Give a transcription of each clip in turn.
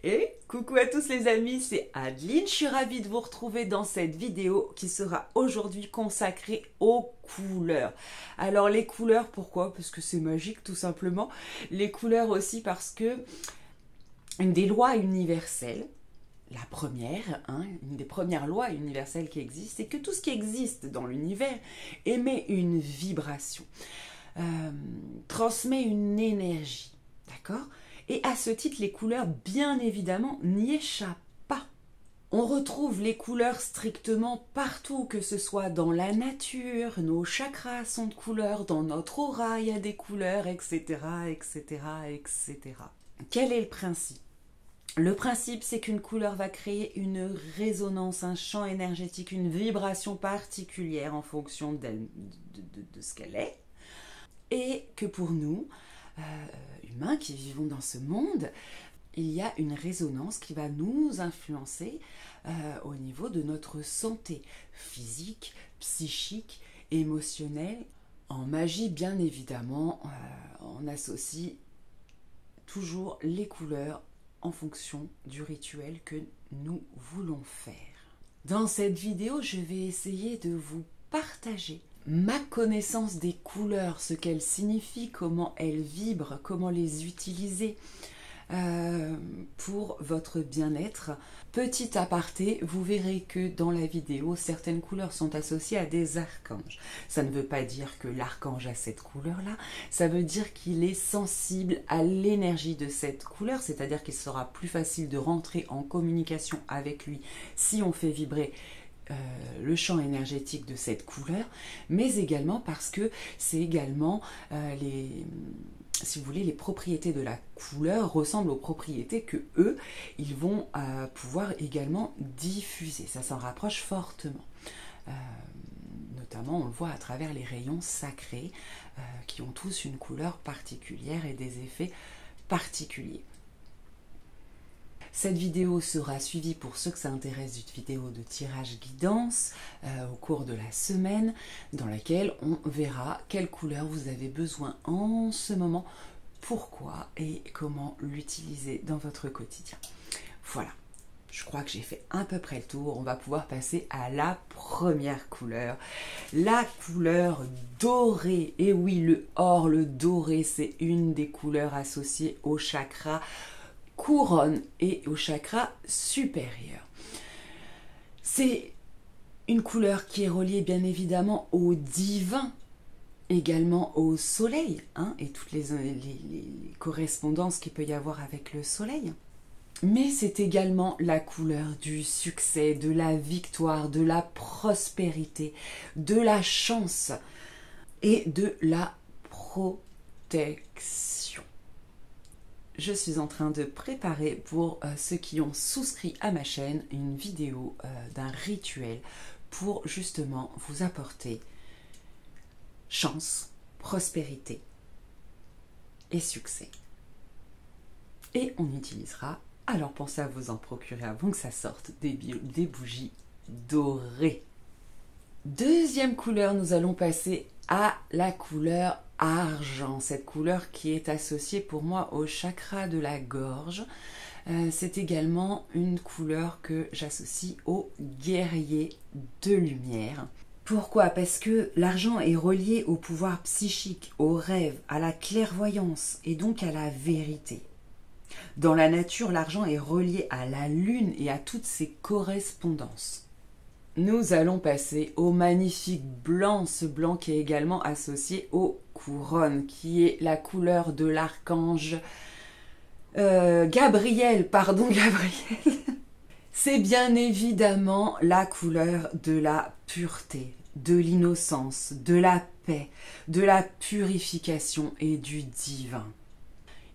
Et coucou à tous les amis, c'est Adeline, je suis ravie de vous retrouver dans cette vidéo qui sera aujourd'hui consacrée aux couleurs. Alors les couleurs, pourquoi? Parce que c'est magique tout simplement. Les couleurs aussi parce que une des lois universelles, la première, une des premières lois universelles qui existent, c'est que tout ce qui existe dans l'univers émet une vibration, transmet une énergie, d'accord ? Et à ce titre, les couleurs, bien évidemment, n'y échappent pas. On retrouve les couleurs strictement partout, que ce soit dans la nature, nos chakras sont de couleurs, dans notre aura, il y a des couleurs, etc., etc., etc. Quel est le principe ? Le principe, c'est qu'une couleur va créer une résonance, un champ énergétique, une vibration particulière en fonction de ce qu'elle est. Et que pour nous, humains qui vivons dans ce monde, il y a une résonance qui va nous influencer au niveau de notre santé physique, psychique, émotionnelle. En magie, bien évidemment, on associe toujours les couleurs en fonction du rituel que nous voulons faire. Dans cette vidéo, je vais essayer de vous partager ma connaissance des couleurs, ce qu'elles signifient, comment elles vibrent, comment les utiliser pour votre bien-être. Petit aparté, vous verrez que dans la vidéo, certaines couleurs sont associées à des archanges. Ça ne veut pas dire que l'archange a cette couleur-là, ça veut dire qu'il est sensible à l'énergie de cette couleur, c'est-à-dire qu'il sera plus facile de rentrer en communication avec lui si on fait vibrer le champ énergétique de cette couleur, mais également parce que c'est également si vous voulez, les propriétés de la couleur ressemblent aux propriétés que eux, ils vont pouvoir également diffuser. Ça s'en rapproche fortement. Notamment, on le voit à travers les rayons sacrés qui ont tous une couleur particulière et des effets particuliers. Cette vidéo sera suivie, pour ceux que ça intéresse, d'une vidéo de tirage guidance au cours de la semaine, dans laquelle on verra quelle couleur vous avez besoin en ce moment, pourquoi et comment l'utiliser dans votre quotidien. Voilà, je crois que j'ai fait à peu près le tour. On va pouvoir passer à la première couleur, la couleur dorée. Et oui, le or, le doré, c'est une des couleurs associées au chakra couronne et au chakra supérieur. C'est une couleur qui est reliée bien évidemment au divin, également au soleil, et toutes les correspondances qu'il peut y avoir avec le soleil. Mais c'est également la couleur du succès, de la victoire, de la prospérité, de la chance et de la protection. Je suis en train de préparer pour ceux qui ont souscrit à ma chaîne une vidéo d'un rituel pour justement vous apporter chance, prospérité et succès. Et on utilisera, alors pensez à vous en procurer avant que ça sorte, des bougies dorées. Deuxième couleur, nous allons passer à la couleur argent, cette couleur qui est associée pour moi au chakra de la gorge. C'est également une couleur que j'associe au guerrier de lumière. Pourquoi? Parce que l'argent est relié au pouvoir psychique, au rêve, à la clairvoyance et donc à la vérité. Dans la nature, l'argent est relié à la lune et à toutes ses correspondances. Nous allons passer au magnifique blanc, ce blanc qui est également associé aux couronnes, qui est la couleur de l'archange Gabriel. C'est bien évidemment la couleur de la pureté, de l'innocence, de la paix, de la purification et du divin.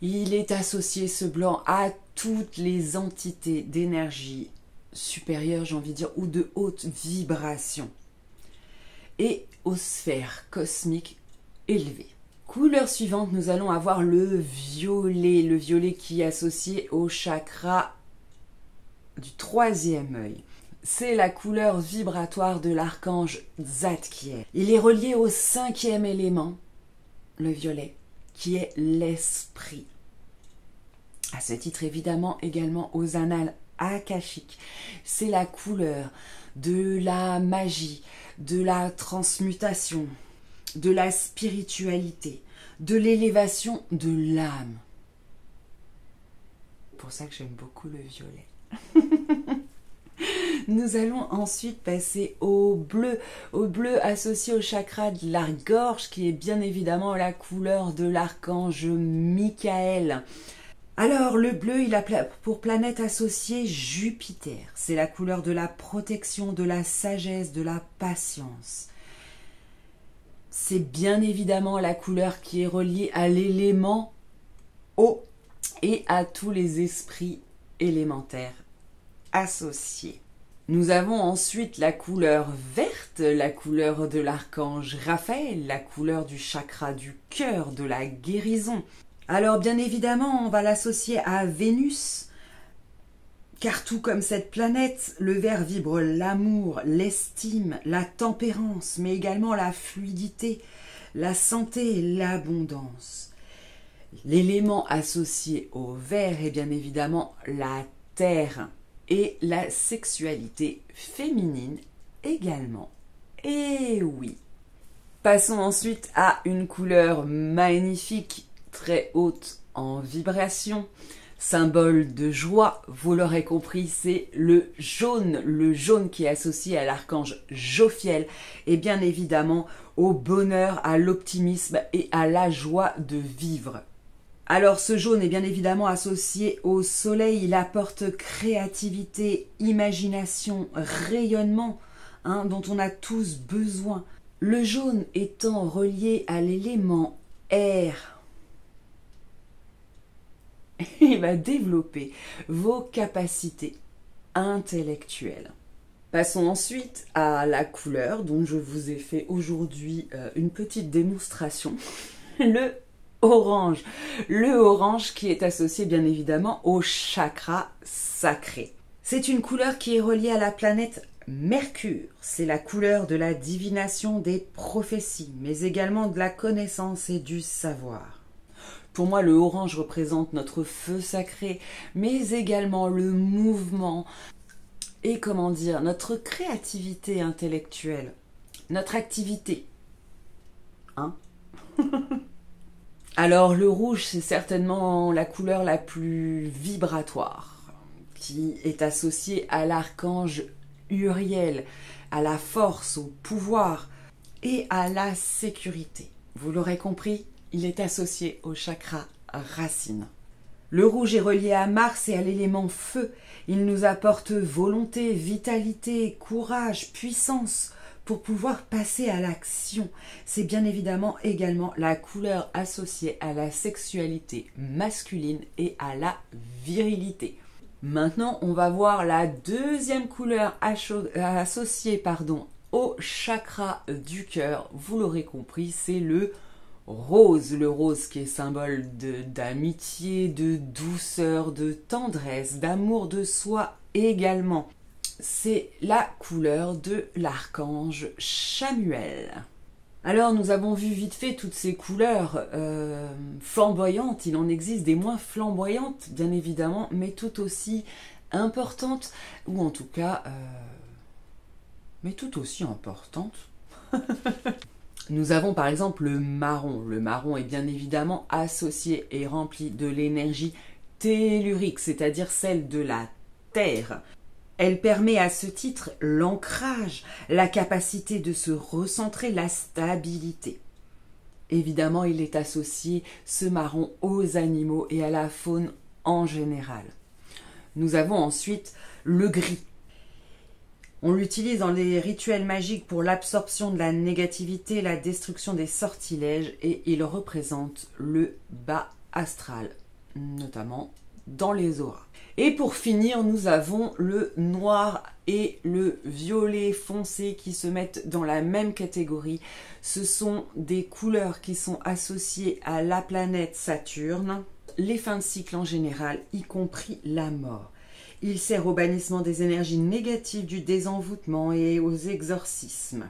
Il est associé, ce blanc, à toutes les entités d'énergie supérieure, j'ai envie de dire, ou de haute vibration, et aux sphères cosmiques élevées. Couleur suivante, nous allons avoir le violet qui est associé au chakra du troisième œil. C'est la couleur vibratoire de l'archange Zadkiel. Il est relié au cinquième élément, le violet, qui est l'esprit. À ce titre, évidemment, également aux annales akashiques. C'est la couleur de la magie, de la transmutation, de la spiritualité, de l'élévation de l'âme. C'est pour ça que j'aime beaucoup le violet. Nous allons ensuite passer au bleu associé au chakra de la gorge, qui est bien évidemment la couleur de l'archange Michael. Alors, le bleu, il a pour planète associée Jupiter. C'est la couleur de la protection, de la sagesse, de la patience. C'est bien évidemment la couleur qui est reliée à l'élément eau et à tous les esprits élémentaires associés. Nous avons ensuite la couleur verte, la couleur de l'archange Raphaël, la couleur du chakra du cœur, de la guérison. Alors bien évidemment, on va l'associer à Vénus, car tout comme cette planète, le vert vibre l'amour, l'estime, la tempérance, mais également la fluidité, la santé et l'abondance. L'élément associé au vert est bien évidemment la terre et la sexualité féminine également. Et oui. Passons ensuite à une couleur magnifique, très haute en vibration, symbole de joie, vous l'aurez compris, c'est le jaune qui est associé à l'archange Jophiel et bien évidemment au bonheur, à l'optimisme et à la joie de vivre. Alors ce jaune est bien évidemment associé au soleil, il apporte créativité, imagination, rayonnement, dont on a tous besoin. Le jaune étant relié à l'élément air, il va développer vos capacités intellectuelles. Passons ensuite à la couleur dont je vous ai fait aujourd'hui une petite démonstration, le orange. Le orange qui est associé bien évidemment au chakra sacré. C'est une couleur qui est reliée à la planète Mercure. C'est la couleur de la divination des prophéties, mais également de la connaissance et du savoir. Pour moi, le orange représente notre feu sacré, mais également le mouvement et, notre créativité intellectuelle, notre activité. Alors, le rouge, c'est certainement la couleur la plus vibratoire, qui est associée à l'archange Uriel, à la force, au pouvoir et à la sécurité. Vous l'aurez compris, il est associé au chakra racine. Le rouge est relié à Mars et à l'élément feu. Il nous apporte volonté, vitalité, courage, puissance pour pouvoir passer à l'action. C'est bien évidemment également la couleur associée à la sexualité masculine et à la virilité. Maintenant, on va voir la deuxième couleur associée au chakra du cœur. Vous l'aurez compris, c'est le rose qui est symbole d'amitié, de douceur, de tendresse, d'amour de soi également. C'est la couleur de l'archange Chamuel. Alors nous avons vu vite fait toutes ces couleurs flamboyantes, il en existe des moins flamboyantes bien évidemment, mais tout aussi importantes, ou en tout cas, mais tout aussi importantes. Nous avons par exemple le marron. Le marron est bien évidemment associé et rempli de l'énergie tellurique, c'est-à-dire celle de la terre. Elle permet à ce titre l'ancrage, la capacité de se recentrer, la stabilité. Évidemment, il est associé, ce marron, aux animaux et à la faune en général. Nous avons ensuite le gris. On l'utilise dans les rituels magiques pour l'absorption de la négativité, la destruction des sortilèges et il représente le bas astral, notamment dans les auras. Et pour finir, nous avons le noir et le violet foncé qui se mettent dans la même catégorie. Ce sont des couleurs qui sont associées à la planète Saturne, les fins de cycle en général, y compris la mort. Il sert au bannissement des énergies négatives, du désenvoûtement et aux exorcismes.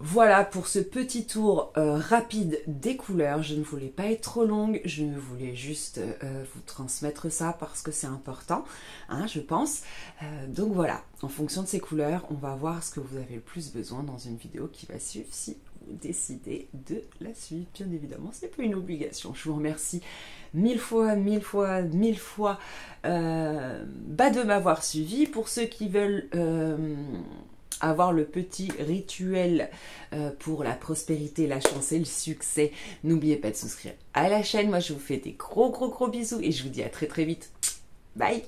Voilà pour ce petit tour rapide des couleurs. Je ne voulais pas être trop longue, je voulais juste vous transmettre ça parce que c'est important, hein, je pense. Donc voilà, en fonction de ces couleurs, on va voir ce que vous avez le plus besoin dans une vidéo qui va suivre si vous décidez de la suivre. Bien évidemment, ce n'est pas une obligation. Je vous remercie mille fois de m'avoir suivi. Pour ceux qui veulent avoir le petit rituel pour la prospérité, la chance et le succès, n'oubliez pas de souscrire à la chaîne. Moi, je vous fais des gros bisous et je vous dis à très vite. Bye!